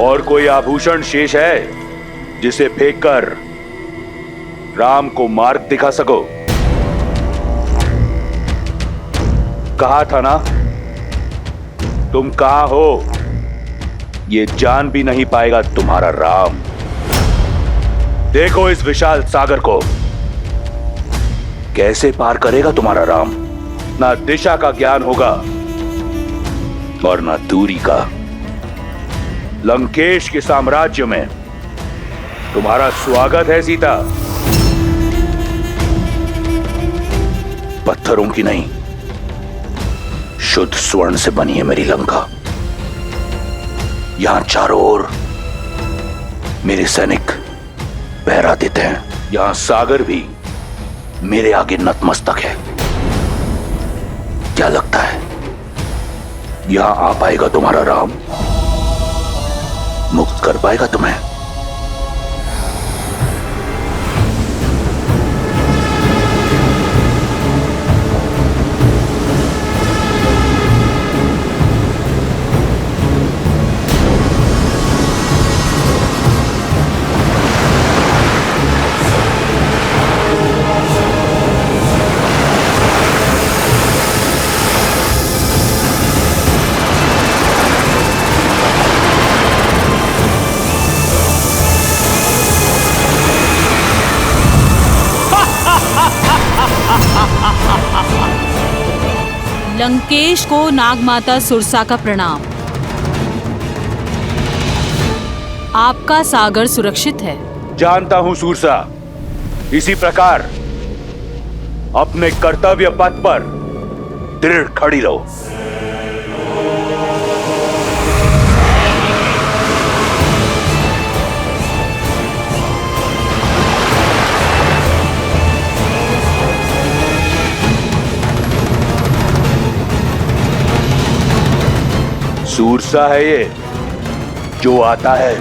और कोई आभूषण शेष है जिसे फेंककर राम को मार्ग दिखा सको? कहा था ना, तुम कहां हो ये जान भी नहीं पाएगा तुम्हारा राम। देखो इस विशाल सागर को, कैसे पार करेगा तुम्हारा राम। ना दिशा का ज्ञान होगा और ना दूरी का। लंकेश के साम्राज्य में तुम्हारा स्वागत है सीता। पत्थरों की नहीं, शुद्ध स्वर्ण से बनी है मेरी लंका। यहां चारों ओर मेरे सैनिक पहरा देते हैं। यहां सागर भी मेरे आगे नतमस्तक है। क्या लगता है यहां आ पाएगा तुम्हारा राम? मुक्त कर पाएगा तुम्हें? लंकेश को नागमाता सुरसा का प्रणाम। आपका सागर सुरक्षित है। जानता हूं सुरसा। इसी प्रकार अपने कर्तव्य पथ पर दृढ़ खड़ी रहो। सुरसा है ये, जो आता है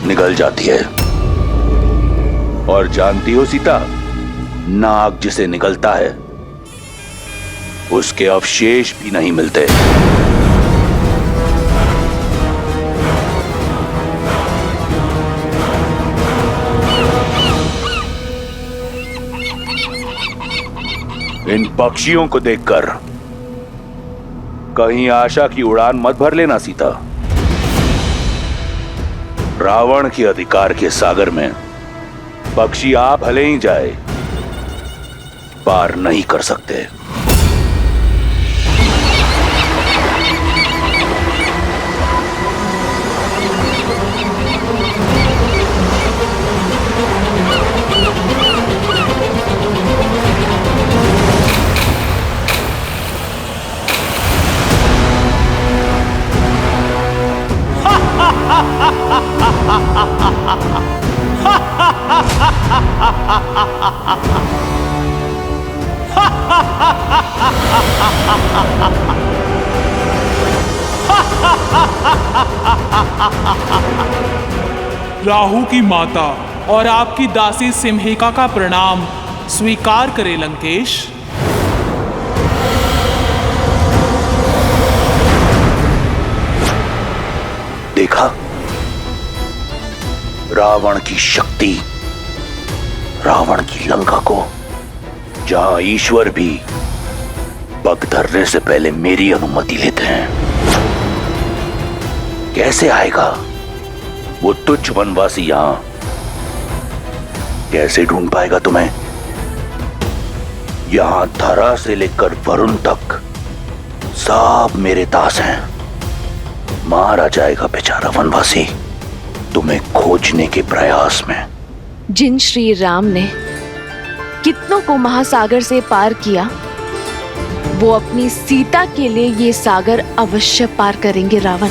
निगल जाती है। और जानती हो सीता, नाग जिसे निगलता है उसके अवशेष भी नहीं मिलते। इन पक्षियों को देखकर कहीं आशा की उड़ान मत भर लेना सीता। रावण के अधिकार के सागर में पक्षी आप भले ही जाए, पार नहीं कर सकते। राहु की माता और आपकी दासी सिम्हिका का प्रणाम स्वीकार करे लंकेश। देखा रावण की शक्ति, रावण की लंका को, जहां ईश्वर भी पग धरने से पहले मेरी अनुमति लेते हैं। कैसे आएगा वो तुच्छ वनवासी यहां? कैसे ढूंढ पाएगा तुम्हें? यहां धरा से लेकर वरुण तक सब मेरे दास हैं। मारा जाएगा बेचारा वनवासी तुम्हें खोजने के प्रयास में। जिन श्री राम ने कितनों को महासागर से पार किया, वो अपनी सीता के लिए ये सागर अवश्य पार करेंगे रावण।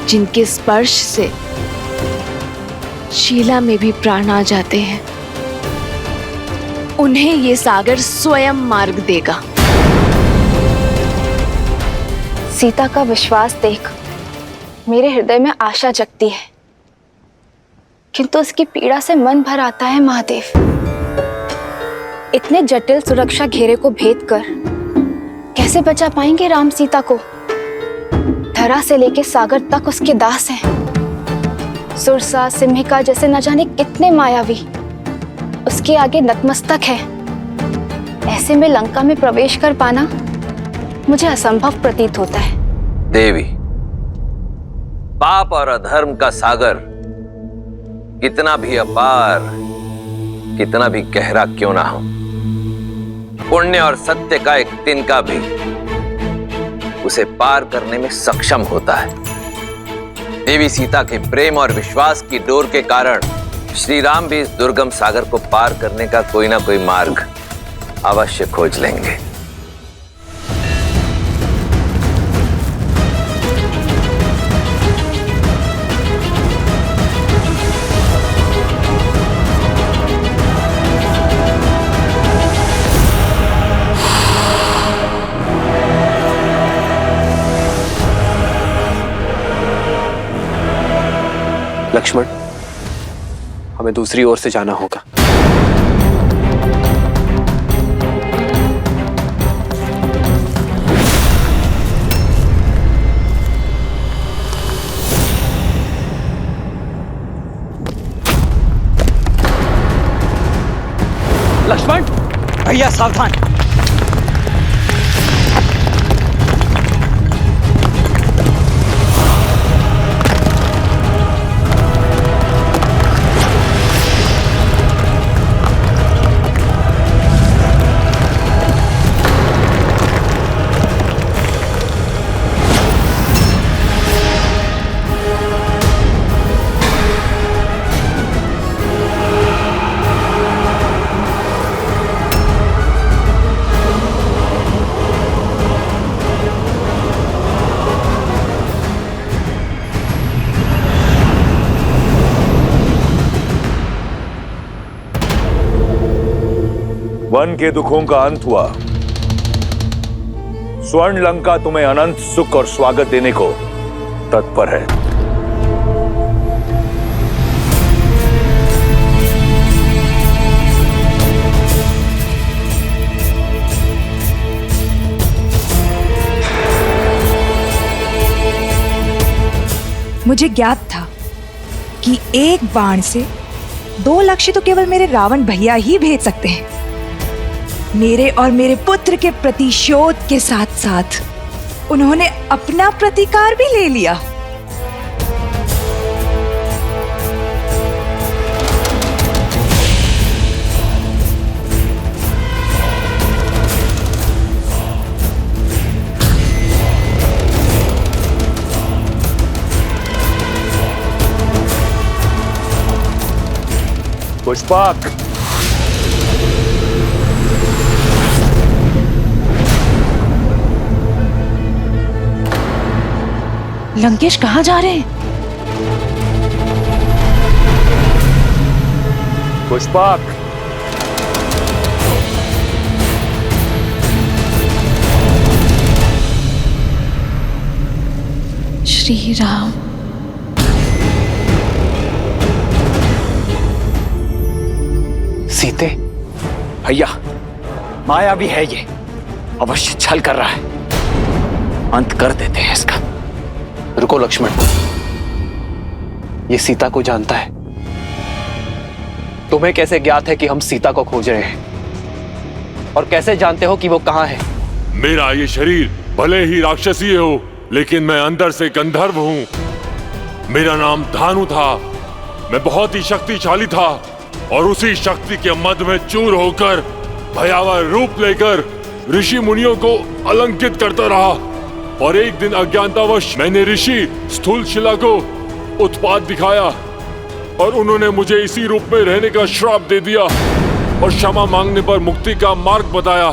जिनके स्पर्श से शीला में भी प्राण आ जाते हैं, उन्हें ये सागर स्वयं मार्ग देगा। सीता का विश्वास देख मेरे हृदय में आशा जगती है, किंतु उसकी पीड़ा से मन भर आता है महादेव। इतने जटिल सुरक्षा घेरे को भेद कर कैसे बचा पाएंगे राम सीता को? धरा से लेके सागर तक उसके दास हैं। सुरसा, सिम्हिका जैसे न जाने कितने मायावी उसके आगे नतमस्तक है। ऐसे में लंका में प्रवेश कर पाना मुझे असंभव प्रतीत होता है। देवी, पाप और अधर्म का सागर कितना भी अपार, कितना भी गहरा क्यों ना हो, पुण्य और सत्य का एक तिनका भी उसे पार करने में सक्षम होता है। देवी सीता के प्रेम और विश्वास की डोर के कारण श्री राम भी इस दुर्गम सागर को पार करने का कोई ना कोई मार्ग अवश्य खोज लेंगे। लक्ष्मण, हमें दूसरी ओर से जाना होगा। लक्ष्मण, भैया सावधान। वन के दुखों का अंत हुआ। स्वर्ण लंका तुम्हें अनंत सुख और स्वागत देने को तत्पर है। मुझे ज्ञात था कि एक बाण से 2 लक्ष्य तो केवल मेरे रावण भैया ही भेज सकते हैं। मेरे और मेरे पुत्र के प्रतिशोध के साथ साथ उन्होंने अपना प्रतिकार भी ले लिया। पुष्पक, लंकेश कहाँ जा रहे हैं? पुष्पक, श्री राम। सीते, भैया माया भी है, ये अवश्य छल कर रहा है। अंत कर देते हैं इसका। रुको लक्ष्मण, ये सीता को जानता है। तुम्हें कैसे ज्ञात है कि हम सीता को खोज रहे हैं? और कैसे जानते हो कि वो कहाँ है? मेरा ये शरीर भले ही राक्षसीय हो, लेकिन मैं अंदर से गंधर्व हूं। मेरा नाम धानु था। मैं बहुत ही शक्तिशाली था और उसी शक्ति के मद में चूर होकर भयावह रूप लेकर ऋषि मुनियों को अलंकित करता रहा। और एक दिन अज्ञानतावश मैंने ऋषि स्थूलशिला को उत्पात दिखाया और उन्होंने मुझे इसी रूप में रहने का श्राप दे दिया और क्षमा मांगने पर मुक्ति का मार्ग बताया।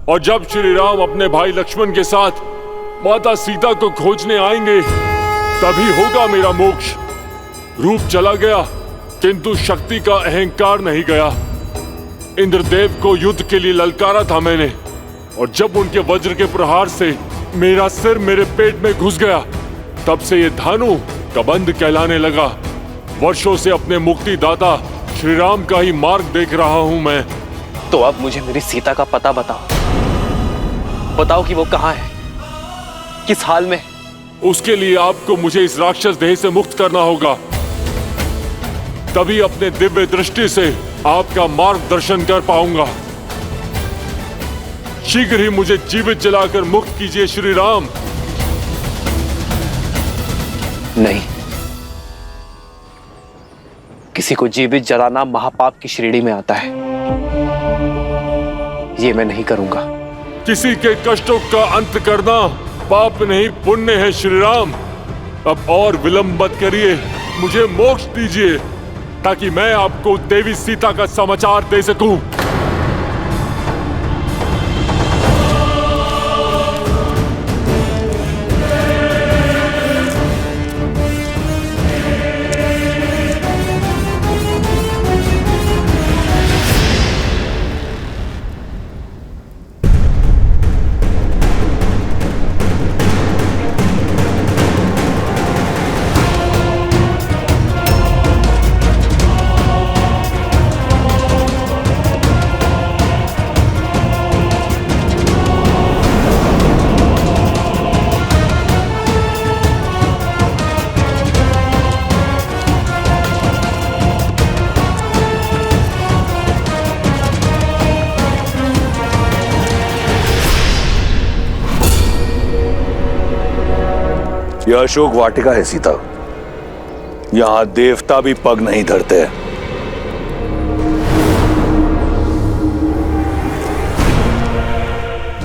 और जब श्री राम अपने भाई लक्ष्मण के साथ माता सीता को खोजने आएंगे, तभी होगा मेरा मोक्ष। रूप चला गया, किंतु शक्ति का अहंकार नहीं गया। इंद्रदेव को युद्ध के लिए ललकारा था मैंने, और जब उनके वज्र के प्रहार से मेरा सिर मेरे पेट में घुस गया, तब से ये धानु कबंध कहलाने लगा। वर्षों से अपने मुक्ति दाता श्री राम का ही मार्ग देख रहा हूं मैं। तो अब मुझे मेरी सीता का पता बताओ। बताओ कि वो कहाँ है। किस हाल में? उसके लिए आपको मुझे इस राक्षस देह से मुक्त करना होगा। तभी अपने दिव्य दृष्टि से आपका मार्गदर्शन कर पाऊंगा। शीघ्र ही मुझे जीवित जलाकर मुक्त कीजिए श्री राम। नहीं, किसी को जीवित जलाना महापाप की श्रेणी में आता है। ये मैं नहीं करूंगा। किसी के कष्टों का अंत करना पाप नहीं पुण्य है श्री राम। अब और विलंब मत करिए, मुझे मोक्ष दीजिए ताकि मैं आपको देवी सीता का समाचार दे सकूं। यह अशोक वाटिका है सीता। यहां देवता भी पग नहीं धरते।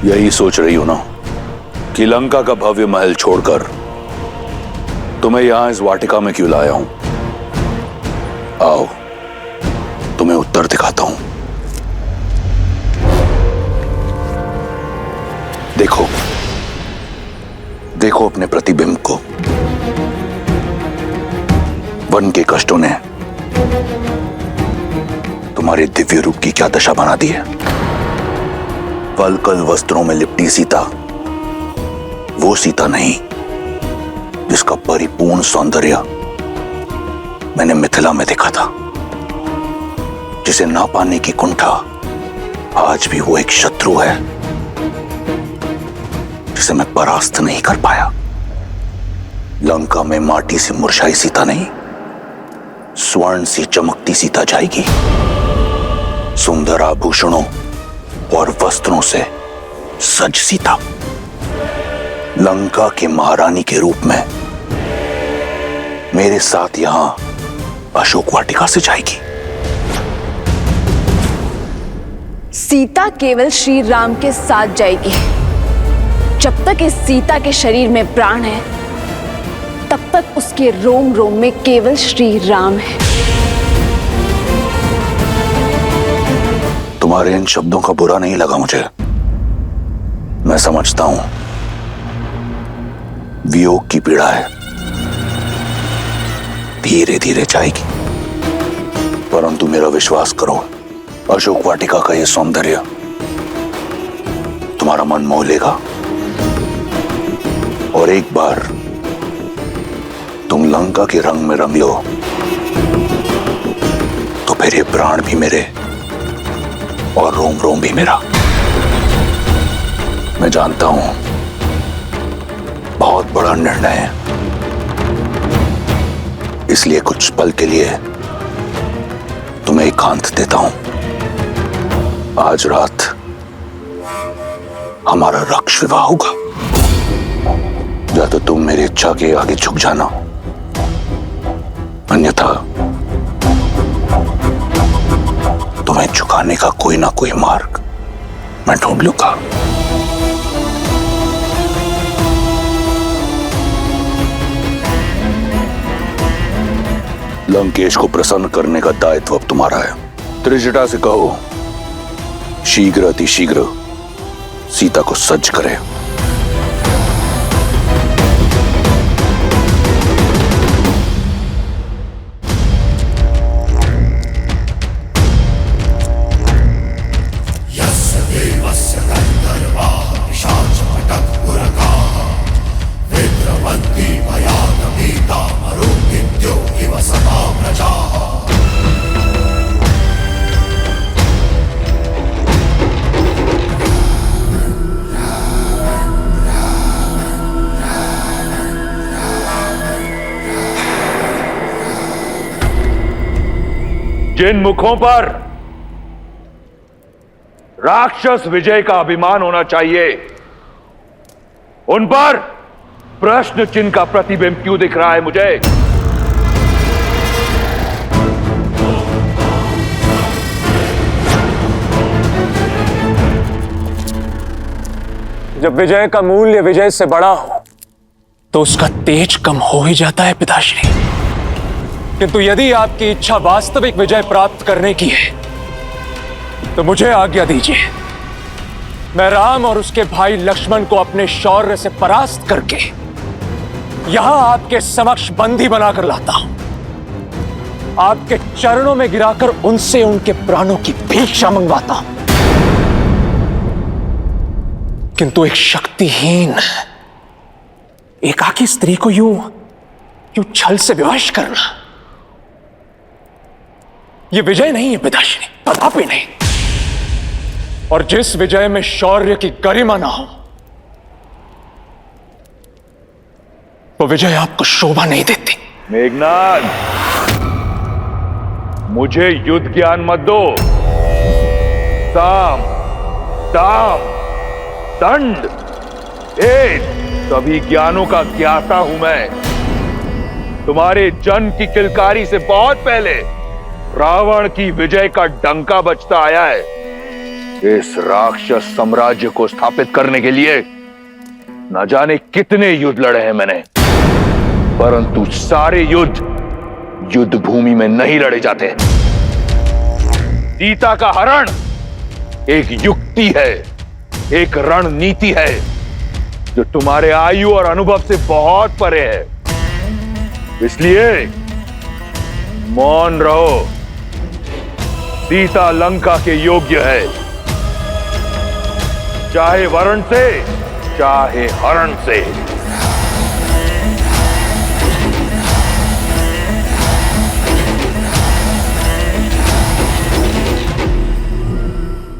यही सोच रही हूं ना कि लंका का भव्य महल छोड़कर तुम्हें यहां इस वाटिका में क्यों लाया हूं। आओ तुम्हें उत्तर दिखाता हूं। देखो देखो अपने प्रतिबिंब को। वन के कष्टों ने तुम्हारे दिव्य रूप की क्या दशा बना दी है। वल्कल वस्त्रों में लिपटी सीता वो सीता नहीं जिसका परिपूर्ण सौंदर्य मैंने मिथिला में देखा था, जिसे ना पाने की कुंठा आज भी वो एक शत्रु है जिसे मैं परास्त नहीं कर पाया। लंका में माटी से मुरझाई सीता नहीं, स्वर्ण सी चमकती सीता जाएगी। सुंदर आभूषणों और वस्त्रों से सज सीता लंका के महारानी के रूप में मेरे साथ यहां अशोक वाटिका से जाएगी। सीता केवल श्री राम के साथ जाएगी। जब तक इस सीता के शरीर में प्राण है तब तक उसके रोम रोम में केवल श्री राम है। तुम्हारे इन शब्दों का बुरा नहीं लगा मुझे। मैं समझता हूं वियोग की पीड़ा है, धीरे धीरे जाएगी। परंतु मेरा विश्वास करो, अशोक वाटिका का यह सौंदर्य तुम्हारा मन मोह लेगा और एक बार तुम लंका के रंग में रंग लो तो फिर ये प्राण भी मेरे और रोम रोम भी मेरा। मैं जानता हूं बहुत बड़ा निर्णय है, इसलिए कुछ पल के लिए तुम्हें एकांत देता हूं। आज रात हमारा रक्ष विवाह होगा। या तो तुम मेरी इच्छा के आगे झुक जाना, अन्यथा तुम्हें झुकाने का कोई ना कोई मार्ग मैं ढूंढ लूंगा। लंकेश को प्रसन्न करने का दायित्व अब तुम्हारा है। त्रिजटा से कहो शीघ्र अतिशीघ्र सीता को सज्ज करे। जिन मुखों पर राक्षस विजय का अभिमान होना चाहिए, उन पर प्रश्न चिन्ह का प्रतिबिंब क्यों दिख रहा है मुझे? जब विजय का मूल्य विजय से बड़ा हो तो उसका तेज कम हो ही जाता है पिताश्री। किंतु यदि आपकी इच्छा वास्तविक विजय प्राप्त करने की है तो मुझे आज्ञा दीजिए, मैं राम और उसके भाई लक्ष्मण को अपने शौर्य से परास्त करके यहां आपके समक्ष बंदी बनाकर लाता हूं, आपके चरणों में गिराकर उनसे उनके प्राणों की भिक्षा मंगवाता हूं। किंतु एक शक्तिहीन एकाकी स्त्री को यूं छल से विवश करना, यह विजय नहीं है पिताश्री, कदापि नहीं। और जिस विजय में शौर्य की गरिमा ना हो, वो विजय आपको शोभा नहीं देती। मेघनाद, मुझे युद्ध ज्ञान मत दो। साम, दाम, दंड, भेद, सभी ज्ञानों का ज्ञाता हूं मैं। तुम्हारे जन्म की किलकारी से बहुत पहले रावण की विजय का डंका बजता आया है। इस राक्षस साम्राज्य को स्थापित करने के लिए न जाने कितने युद्ध लड़े हैं मैंने, परंतु सारे युद्ध भूमि में नहीं लड़े जाते। सीता का हरण एक युक्ति है, एक रणनीति है जो तुम्हारे आयु और अनुभव से बहुत परे है। इसलिए मौन रहो। सीता लंका के योग्य है, चाहे वरण से चाहे हरण से।